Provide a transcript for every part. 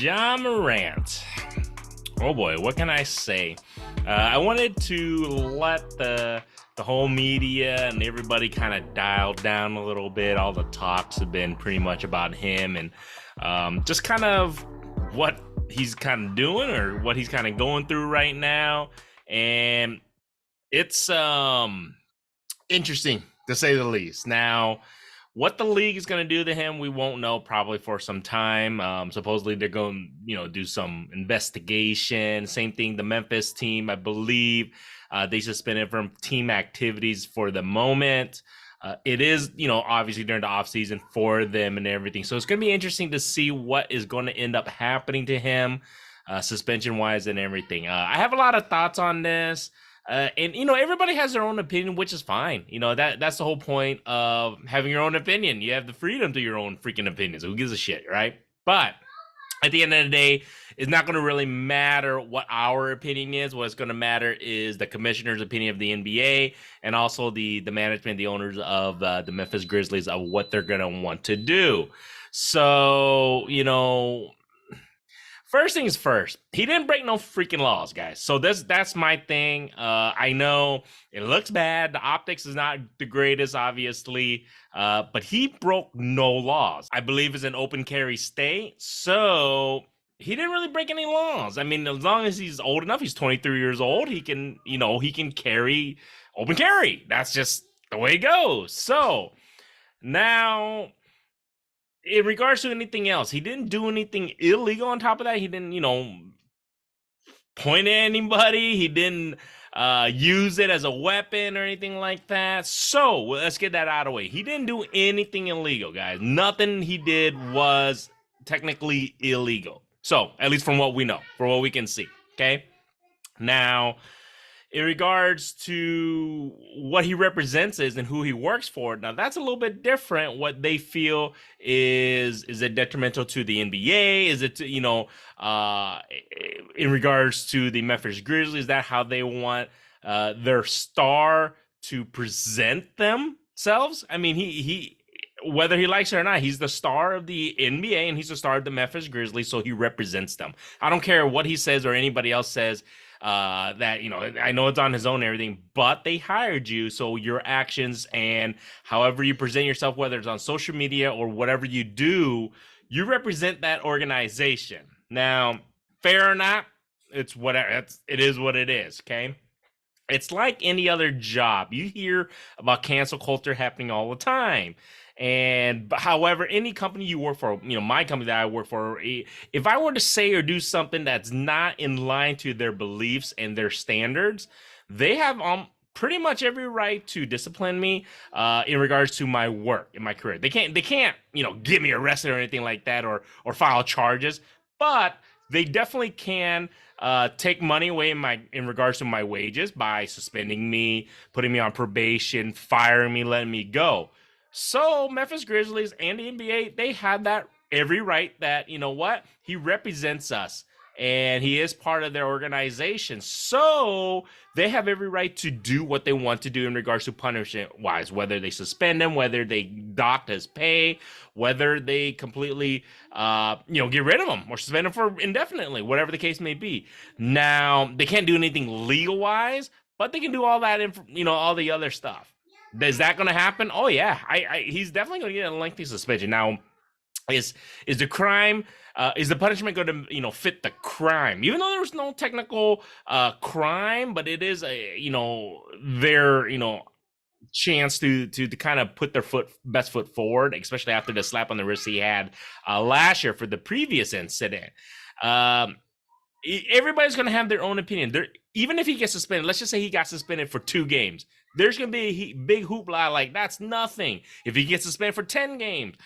Ja Morant. Oh boy, what can I say? I wanted to let the whole media and everybody kind of dial down a little bit. All the talks have been pretty much about him and just kind of what he's kind of doing or what he's kind of going through right now. And it's interesting to say the least. Now, what the league is going to do to him, we won't know probably for some time. Supposedly they're going to, do some investigation. Same thing, the Memphis team, I believe, they suspended from team activities for the moment. It is, obviously during the offseason for them and everything. So it's going to be interesting to see what is going to end up happening to him, suspension-wise and everything. I have a lot of thoughts on this. And everybody has their own opinion, which is fine. That's the whole point of having your own opinion. You have the freedom to your own freaking opinions. Who gives a shit, right? But at the end of the day, it's not going to really matter what our opinion is. What's going to matter is the commissioner's opinion of the NBA and also the management, the owners of the Memphis Grizzlies, of what they're going to want to do. So, first things first, he didn't break no freaking laws, guys. So that's my thing. I know it looks bad. The optics is not the greatest, obviously, but he broke no laws. I believe it's an open carry state, so he didn't really break any laws. I mean, as long as he's old enough, he's 23 years old, he can carry open carry. That's just the way it goes. So now, in regards to anything else, he didn't do anything illegal. On top of that, he didn't, point at anybody. He didn't use it as a weapon or anything like that. So let's get that out of the way. He didn't do anything illegal, guys. Nothing he did was technically illegal. So at least from what we know, from what we can see. Okay. Now, in regards to what he represents and who he works for, now that's a little bit different. What they feel is it detrimental to the NBA? Is it, in regards to the Memphis Grizzlies, is that how they want their star to present themselves? I mean, he whether he likes it or not, he's the star of the NBA and he's the star of the Memphis Grizzlies, so he represents them. I don't care what he says or anybody else says. That, I know it's on his own and everything, but they hired you. So your actions and however you present yourself, whether it's on social media or whatever you do, you represent that organization. Now, fair or not, it's whatever. It is what it is. Okay. It's like any other job. You hear about cancel culture happening all the time. And however, any company you work for, my company that I work for, if I were to say or do something that's not in line to their beliefs and their standards, they have pretty much every right to discipline me in regards to my work and my career. They can't get me arrested or anything like that or file charges, but they definitely can take money away in regards to my wages by suspending me, putting me on probation, firing me, letting me go. So Memphis Grizzlies and the NBA, they have that every right that, he represents us and he is part of their organization. So they have every right to do what they want to do in regards to punishment wise, whether they suspend him, whether they dock his pay, whether they completely, get rid of him or suspend him for indefinitely, whatever the case may be. Now, they can't do anything legal wise, but they can do all that, all the other stuff. Is that going to happen? Oh yeah, he's definitely going to get a lengthy suspension. Now, is the crime, is the punishment going to fit the crime? Even though there's no technical crime, but it is their chance to kind of put their best foot forward, especially after the slap on the wrist he had last year for the previous incident. Everybody's going to have their own opinion. Even if he gets suspended, let's just say he got suspended for 2 games. There's going to be a big hoopla like, that's nothing. If he gets suspended for 10 games,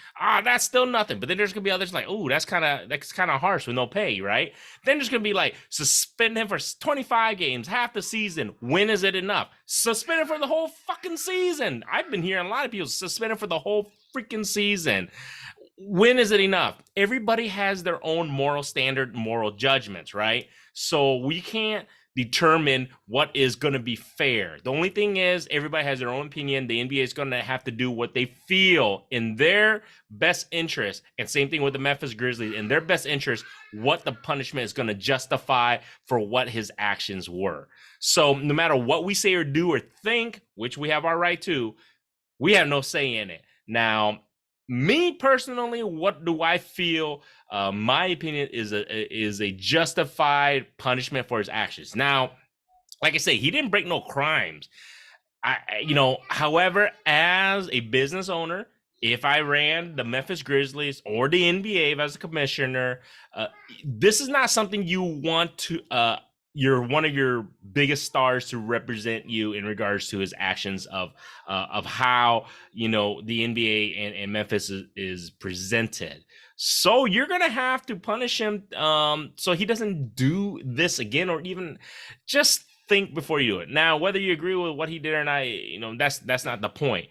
that's still nothing. But then there's going to be others like, oh, that's kind of harsh with no pay, right? Then there's going to be like, suspend him for 25 games, half the season. When is it enough? Suspend him for the whole fucking season. I've been hearing a lot of people suspend him for the whole freaking season. When is it enough? Everybody has their own moral standard, moral judgments, right? So we can't determine what is going to be fair. The only thing is, everybody has their own opinion. The NBA is going to have to do what they feel in their best interest. And same thing with the Memphis Grizzlies, in their best interest, what the punishment is going to justify for what his actions were. So no matter what we say or do or think, which we have our right to, we have no say in it. Now, me personally, what do I feel? My opinion is a justified punishment for his actions. Now, like I say, he didn't break no crimes. However, as a business owner, if I ran the Memphis Grizzlies or the NBA as a commissioner, this is not something you want to. You're one of your biggest stars to represent you in regards to his actions of how the NBA and Memphis is presented. So you're gonna have to punish him so he doesn't do this again, or even just think before you do it. Now, whether you agree with what he did or not, that's not the point.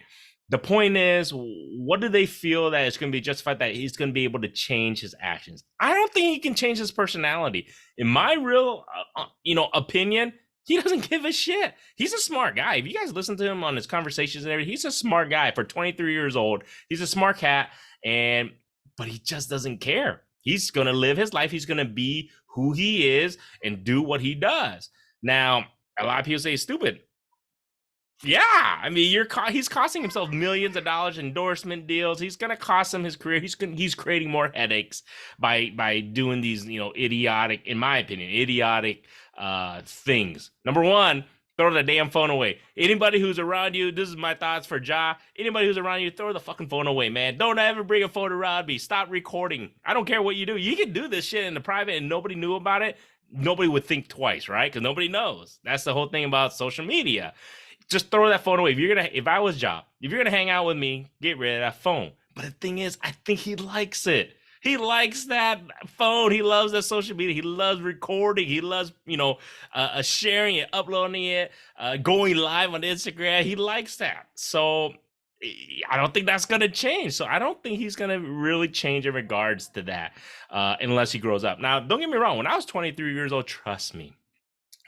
The point is, what do they feel that it's going to be justified that he's going to be able to change his actions? I don't think he can change his personality. In my real, opinion, he doesn't give a shit. He's a smart guy. If you guys listen to him on his conversations and everything, he's a smart guy for 23 years old. He's a smart cat, but he just doesn't care. He's going to live his life. He's going to be who he is and do what he does. Now, a lot of people say he's stupid. Yeah, I mean, he's costing himself millions of dollars in endorsement deals. He's going to cost him his career. He's creating more headaches by doing these, idiotic, in my opinion, things. Number one, throw the damn phone away. Anybody who's around you, this is my thoughts for Ja. Anybody who's around you, throw the fucking phone away, man. Don't ever bring a phone around me. Stop recording. I don't care what you do. You can do this shit in the private and nobody knew about it. Nobody would think twice, right? Because nobody knows. That's the whole thing about social media. Just throw that phone away. If I was Ja, if you're gonna hang out with me, get rid of that phone. But the thing is, I think he likes it. He likes that phone. He loves that social media. He loves recording. He loves, sharing it, uploading it, going live on Instagram. He likes that. So I don't think that's gonna change. So I don't think he's gonna really change in regards to that, unless he grows up. Now, don't get me wrong. When I was 23 years old, trust me.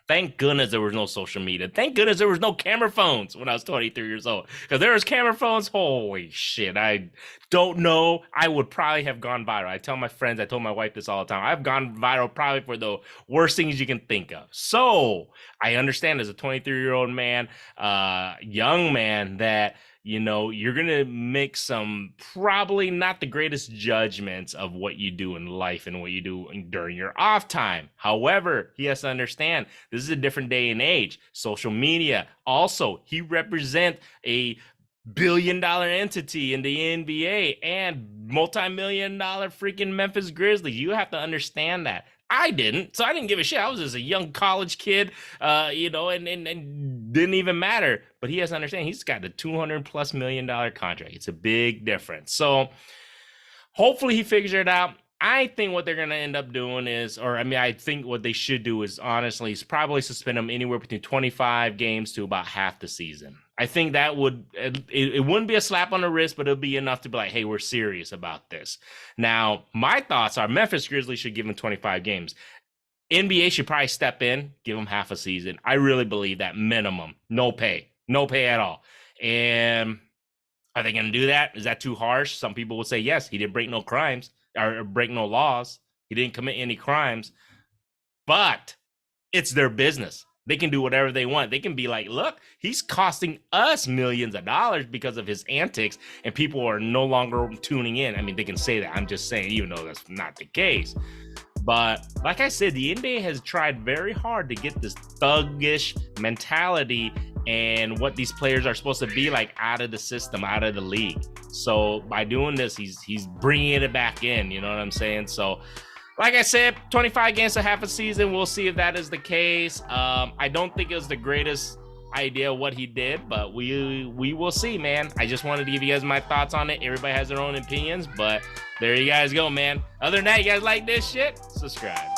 Thank goodness there was no social media. Thank goodness there was no camera phones when I was 23 years old. Because there was camera phones, holy shit. I don't know. I would probably have gone viral. I tell my friends, I told my wife this all the time. I've gone viral probably for the worst things you can think of. So I understand as a 23-year-old man, young man, that you're going to make some probably not the greatest judgments of what you do in life and what you do during your off time. However, he has to understand this is a different day and age. Social media. Also, he represents a billion-dollar entity in the NBA and multi-million-dollar freaking Memphis Grizzlies. You have to understand that. I didn't, so I didn't give a shit. I was just a young college kid, and didn't even matter. But he has to understand he's got a $200+ million contract. It's a big difference. So hopefully he figures it out. I think what they're going to end up doing is, I think what they should do is honestly is probably suspend him anywhere between 25 games to about half the season. I think that it wouldn't be a slap on the wrist, but it'll be enough to be like, hey, we're serious about this. Now, my thoughts are Memphis Grizzlies should give him 25 games. NBA should probably step in, give him half a season. I really believe that minimum. No pay at all. And are they going to do that? Is that too harsh? Some people would say, yes, he didn't break no crimes or break no laws. He didn't commit any crimes, but it's their business. They can do whatever they want. They can be like, look, he's costing us millions of dollars because of his antics, and people are no longer tuning in. I mean, they can say that. I'm just saying, even though that's not the case. But like I said, the NBA has tried very hard to get this thuggish mentality and what these players are supposed to be like out of the system, out of the league. So by doing this, he's bringing it back in. You know what I'm saying? So like I said, 25 games to half a season. We'll see if that is the case. I don't think it was the greatest idea what he did, but we will see, man. I just wanted to give you guys my thoughts on it. Everybody has their own opinions, but there you guys go, man. Other than that, you guys like this shit? Subscribe.